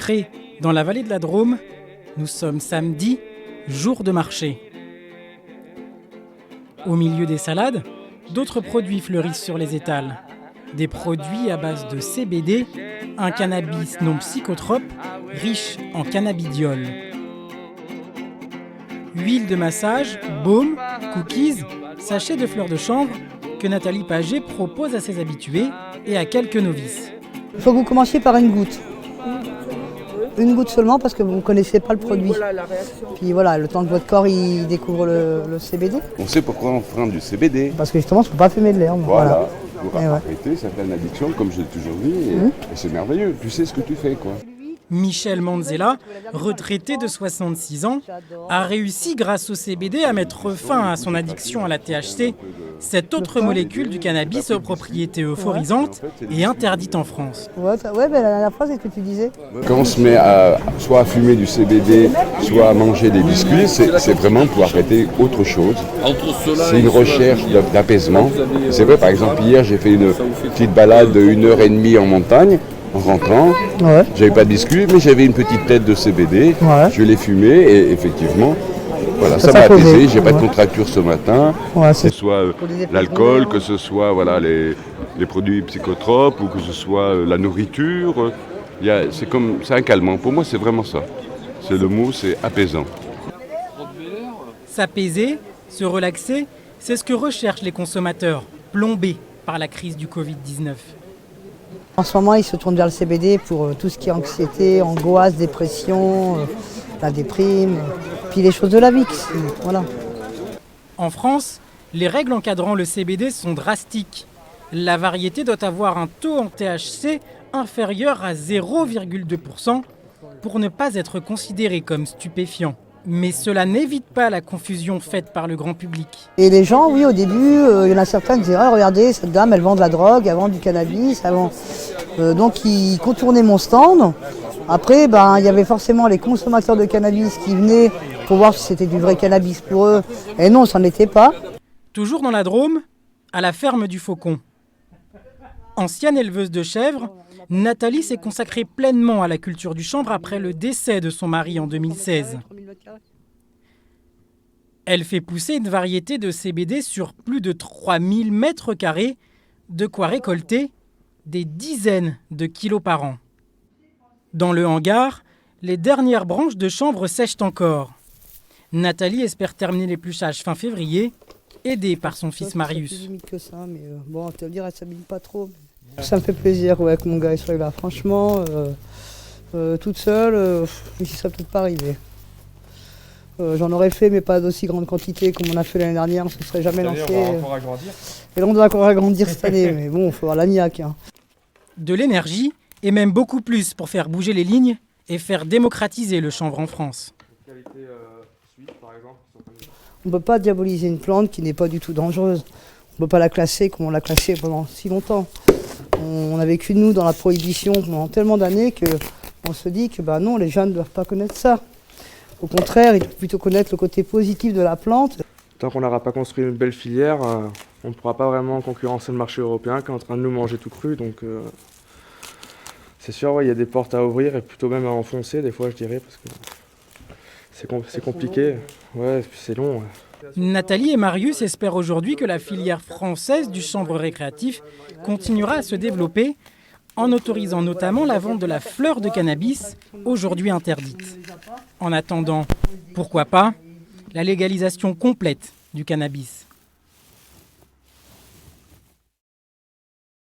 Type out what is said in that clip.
Cré, dans la vallée de la Drôme. Nous sommes samedi, jour de marché. Au milieu des salades, d'autres produits fleurissent sur les étals. Des produits à base de CBD, un cannabis non psychotrope, riche en cannabidiol. Huile de massage, baume, cookies, sachets de fleurs de chanvre que Nathalie Paget propose à ses habitués et à quelques novices. Il faut que vous commenciez par une goutte. Une goutte seulement parce que vous ne connaissez pas le produit. Puis voilà, le temps que votre corps il découvre le CBD. On sait pourquoi on prend du CBD. Parce que justement, il ne faut pas fumer de l'herbe. Voilà. Pour arrêter certaines addictions, comme je l'ai toujours dit, et c'est merveilleux. Tu sais ce que tu fais, quoi. Michel Manzella, retraité de 66 ans, a réussi grâce au CBD à mettre fin à son addiction à la THC, cette autre molécule du cannabis aux propriétés euphorisantes et interdite en France. Ouais, la dernière fois, c'est ce que tu disais. Quand on se met soit à fumer du CBD, soit à manger des biscuits, c'est vraiment pour arrêter autre chose. C'est une recherche d'apaisement. C'est vrai, par exemple, hier, j'ai fait une petite balade de 1h30 en montagne. En rentrant, j'avais pas de biscuits, mais j'avais une petite tête de CBD. Je l'ai fumé et effectivement, voilà, ça m'a apaisé. J'ai pas de contracture ce matin. Que ce soit l'alcool, que ce soit les produits psychotropes ou que ce soit la nourriture. C'est un calmant. Pour moi, c'est vraiment ça. C'est le mot, c'est apaisant. S'apaiser, se relaxer, c'est ce que recherchent les consommateurs, plombés par la crise du Covid-19. En ce moment, ils se tournent vers le CBD pour tout ce qui est anxiété, angoisse, dépression, la déprime, puis les choses de la vie. Voilà. En France, les règles encadrant le CBD sont drastiques. La variété doit avoir un taux en THC inférieur à 0,2% pour ne pas être considéré comme stupéfiant. Mais cela n'évite pas la confusion faite par le grand public. Et les gens, oui, au début, il y en a certains qui disaient « Regardez, cette dame, elle vend de la drogue, elle vend du cannabis. » Donc ils contournaient mon stand. Après, il y avait forcément les consommateurs de cannabis qui venaient pour voir si c'était du vrai cannabis pour eux. Et non, ça n'en était pas. Toujours dans la Drôme, à la ferme du Faucon. Ancienne éleveuse de chèvres, Nathalie s'est consacrée pleinement à la culture du chanvre après le décès de son mari en 2016. Elle fait pousser une variété de CBD sur plus de 3000 mètres carrés, de quoi récolter des dizaines de kilos par an. Dans le hangar, les dernières branches de chanvre sèchent encore. Nathalie espère terminer l'épluchage fin février, aidée par son fils Marius. Elle s'habille pas trop. Ça me fait plaisir que mon gars soit là. Franchement, toute seule, je ne sais peut-être pas arriver. J'en aurais fait, mais pas d'aussi grande quantité comme on a fait l'année dernière. On ne se serait jamais lancé. On va encore agrandir. Et là, on doit encore agrandir cette année, mais bon, il faut avoir la niaque. De l'énergie, et même beaucoup plus pour faire bouger les lignes et faire démocratiser le chanvre en France. On ne peut pas diaboliser une plante qui n'est pas du tout dangereuse. On ne peut pas la classer comme on l'a classée pendant si longtemps. On a vécu, nous, dans la prohibition pendant tellement d'années qu'on se dit que non, les jeunes ne doivent pas connaître ça. Au contraire, ils doivent plutôt connaître le côté positif de la plante. Tant qu'on n'aura pas construit une belle filière, on ne pourra pas vraiment concurrencer le marché européen qui est en train de nous manger tout cru. Donc c'est sûr, il y a des portes à ouvrir et plutôt même à enfoncer des fois, je dirais, parce que c'est compliqué. Ouais, et puis c'est long. Ouais. Nathalie et Marius espèrent aujourd'hui que la filière française du chanvre récréatif continuera à se développer en autorisant notamment la vente de la fleur de cannabis, aujourd'hui interdite. En attendant, pourquoi pas, la légalisation complète du cannabis.